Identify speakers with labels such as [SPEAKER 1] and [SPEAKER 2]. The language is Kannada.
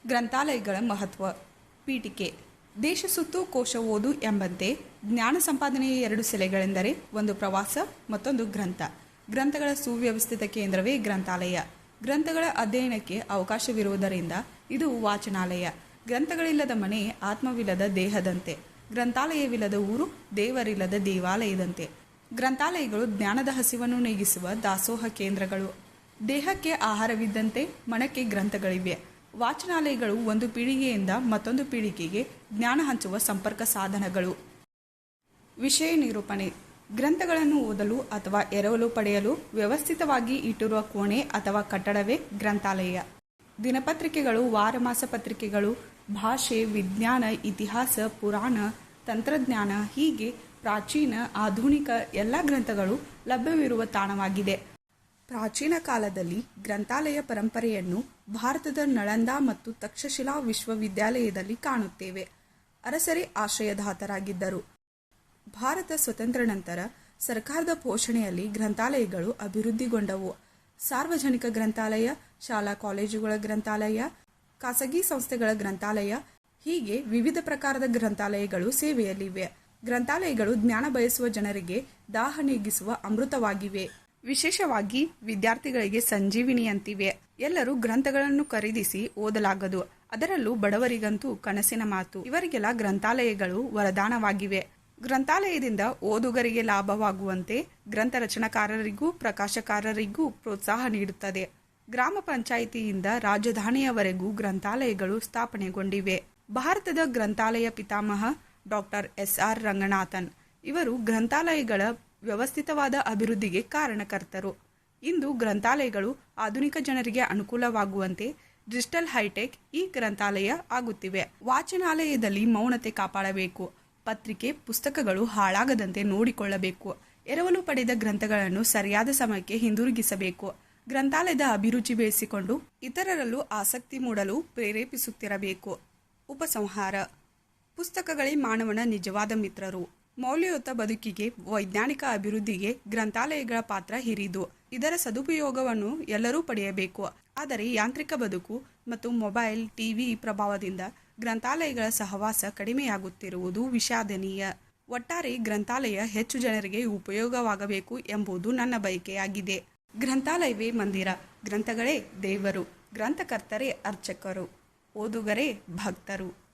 [SPEAKER 1] ಗ್ರಂಥಾಲಯಗಳ ಮಹತ್ವ. ಪೀಠಿಕೆ. ದೇಶ ಸುತ್ತು ಕೋಶ ಓದು ಎಂಬಂತೆ ಜ್ಞಾನ ಸಂಪಾದನೆಯ ಎರಡು ಸೆಲೆಗಳೆಂದರೆ ಒಂದು ಪ್ರವಾಸ, ಮತ್ತೊಂದು ಗ್ರಂಥ. ಗ್ರಂಥಗಳ ಸುವ್ಯವಸ್ಥಿತ ಕೇಂದ್ರವೇ ಗ್ರಂಥಾಲಯ. ಗ್ರಂಥಗಳ ಅಧ್ಯಯನಕ್ಕೆ ಅವಕಾಶವಿರುವುದರಿಂದ ಇದು ವಾಚನಾಲಯ. ಗ್ರಂಥಗಳಿಲ್ಲದ ಮನೆ ಆತ್ಮವಿಲ್ಲದ ದೇಹದಂತೆ. ಗ್ರಂಥಾಲಯವಿಲ್ಲದ ಊರು ದೇವರಿಲ್ಲದ ದೇವಾಲಯದಂತೆ. ಗ್ರಂಥಾಲಯಗಳು ಜ್ಞಾನದ ಹಸಿವನ್ನು ನೀಗಿಸುವ ದಾಸೋಹ ಕೇಂದ್ರಗಳು. ದೇಹಕ್ಕೆ ಆಹಾರವಿದ್ದಂತೆ ಮನಕ್ಕೆ ಗ್ರಂಥಗಳಿವೆ. ವಾಚನಾಲಯಗಳು ಒಂದು ಪೀಳಿಗೆಯಿಂದ ಮತ್ತೊಂದು ಪೀಳಿಗೆಗೆ ಜ್ಞಾನ ಹಂಚುವ ಸಂಪರ್ಕ ಸಾಧನಗಳು. ವಿಷಯ ನಿರೂಪಣೆ. ಗ್ರಂಥಗಳನ್ನು ಓದಲು ಅಥವಾ ಎರವಲು ಪಡೆಯಲು ವ್ಯವಸ್ಥಿತವಾಗಿ ಇಟ್ಟಿರುವ ಕೋಣೆ ಅಥವಾ ಕಟ್ಟಡವೇ ಗ್ರಂಥಾಲಯ. ದಿನಪತ್ರಿಕೆಗಳು, ವಾರಮಾಸ ಪತ್ರಿಕೆಗಳು, ಭಾಷೆ, ವಿಜ್ಞಾನ, ಇತಿಹಾಸ, ಪುರಾಣ, ತಂತ್ರಜ್ಞಾನ ಹೀಗೆ ಪ್ರಾಚೀನ ಆಧುನಿಕ ಎಲ್ಲ ಗ್ರಂಥಗಳು ಲಭ್ಯವಿರುವ ತಾಣವಾಗಿದೆ. ಪ್ರಾಚೀನ ಕಾಲದಲ್ಲಿ ಗ್ರಂಥಾಲಯ ಪರಂಪರೆಯನ್ನು ಭಾರತದ ನಳಂದ ಮತ್ತು ತಕ್ಷಶಿಲಾ ವಿಶ್ವವಿದ್ಯಾಲಯದಲ್ಲಿ ಕಾಣುತ್ತೇವೆ. ಅರಸರೇ ಆಶ್ರಯದಾತರಾಗಿದ್ದರು. ಭಾರತ ಸ್ವತಂತ್ರ ನಂತರ ಸರ್ಕಾರದ ಪೋಷಣೆಯಲ್ಲಿ ಗ್ರಂಥಾಲಯಗಳು ಅಭಿವೃದ್ಧಿಗೊಂಡವು. ಸಾರ್ವಜನಿಕ ಗ್ರಂಥಾಲಯ, ಶಾಲಾ ಕಾಲೇಜುಗಳ ಗ್ರಂಥಾಲಯ, ಖಾಸಗಿ ಸಂಸ್ಥೆಗಳ ಗ್ರಂಥಾಲಯ ಹೀಗೆ ವಿವಿಧ ಪ್ರಕಾರದ ಗ್ರಂಥಾಲಯಗಳು ಸೇವೆಯಲ್ಲಿವೆ. ಗ್ರಂಥಾಲಯಗಳು ಜ್ಞಾನ ಬಯಸುವ ಜನರಿಗೆ ದಾಹ ನೀಗಿಸುವ ಅಮೃತವಾಗಿವೆ. ವಿಶೇಷವಾಗಿ ವಿದ್ಯಾರ್ಥಿಗಳಿಗೆ ಸಂಜೀವಿನಿಯಂತಿವೆ. ಎಲ್ಲರೂ ಗ್ರಂಥಗಳನ್ನು ಖರೀದಿಸಿ ಓದಲಾಗದು. ಅದರಲ್ಲೂ ಬಡವರಿಗಂತೂ ಕನಸಿನ ಮಾತು. ಇವರಿಗೆಲ್ಲ ಗ್ರಂಥಾಲಯಗಳು ವರದಾನವಾಗಿವೆ. ಗ್ರಂಥಾಲಯದಿಂದ ಓದುಗರಿಗೆ ಲಾಭವಾಗುವಂತೆ ಗ್ರಂಥ ರಚನಾಕಾರರಿಗೂ ಪ್ರಕಾಶಕಾರರಿಗೂ ಪ್ರೋತ್ಸಾಹ ನೀಡುತ್ತದೆ. ಗ್ರಾಮ ಪಂಚಾಯಿತಿಯಿಂದ ರಾಜಧಾನಿಯವರೆಗೂ ಗ್ರಂಥಾಲಯಗಳು ಸ್ಥಾಪನೆಗೊಂಡಿವೆ. ಭಾರತದ ಗ್ರಂಥಾಲಯ ಪಿತಾಮಹ ಡಾಕ್ಟರ್ ಎಸ್.ಆರ್. ರಂಗನಾಥನ್ ಇವರು ಗ್ರಂಥಾಲಯಗಳ ವ್ಯವಸ್ಥಿತವಾದ ಅಭಿವೃದ್ಧಿಗೆ ಕಾರಣಕರ್ತರು. ಇಂದು ಗ್ರಂಥಾಲಯಗಳು ಆಧುನಿಕ ಜನರಿಗೆ ಅನುಕೂಲವಾಗುವಂತೆ ಡಿಜಿಟಲ್ ಹೈಟೆಕ್ ಈ ಗ್ರಂಥಾಲಯ ಆಗುತ್ತಿವೆ. ವಾಚನಾಲಯದಲ್ಲಿ ಮೌನತೆ ಕಾಪಾಡಬೇಕು. ಪತ್ರಿಕೆ, ಪುಸ್ತಕಗಳು ಹಾಳಾಗದಂತೆ ನೋಡಿಕೊಳ್ಳಬೇಕು. ಎರವಲು ಪಡೆದ ಗ್ರಂಥಗಳನ್ನು ಸರಿಯಾದ ಸಮಯಕ್ಕೆ ಹಿಂದಿರುಗಿಸಬೇಕು. ಗ್ರಂಥಾಲಯದ ಅಭಿರುಚಿ ಬೆಳೆಸಿಕೊಂಡು ಇತರರಲ್ಲೂ ಆಸಕ್ತಿ ಮೂಡಲು ಪ್ರೇರೇಪಿಸುತ್ತಿರಬೇಕು. ಉಪಸಂಹಾರ. ಪುಸ್ತಕಗಳೇ ಮಾನವನ ನಿಜವಾದ ಮಿತ್ರರು. ಮೌಲ್ಯಯುತ ಬದುಕಿಗೆ, ವೈಜ್ಞಾನಿಕ ಅಭಿವೃದ್ಧಿಗೆ ಗ್ರಂಥಾಲಯಗಳ ಪಾತ್ರ ಹಿರಿದು. ಇದರ ಸದುಪಯೋಗವನ್ನು ಎಲ್ಲರೂ ಪಡೆಯಬೇಕು. ಆದರೆ ಯಾಂತ್ರಿಕ ಬದುಕು ಮತ್ತು ಮೊಬೈಲ್, ಟಿವಿ ಪ್ರಭಾವದಿಂದ ಗ್ರಂಥಾಲಯಗಳ ಸಹವಾಸ ಕಡಿಮೆಯಾಗುತ್ತಿರುವುದು ವಿಷಾದನೀಯ. ಒಟ್ಟಾರೆ ಗ್ರಂಥಾಲಯ ಹೆಚ್ಚು ಜನರಿಗೆ ಉಪಯೋಗವಾಗಬೇಕು ಎಂಬುದು ನನ್ನ ಬಯಕೆಯಾಗಿದೆ. ಗ್ರಂಥಾಲಯವೇ ಮಂದಿರ, ಗ್ರಂಥಗಳೇ ದೇವರು, ಗ್ರಂಥಕರ್ತರೇ ಅರ್ಚಕರು, ಓದುಗರೇ ಭಕ್ತರು.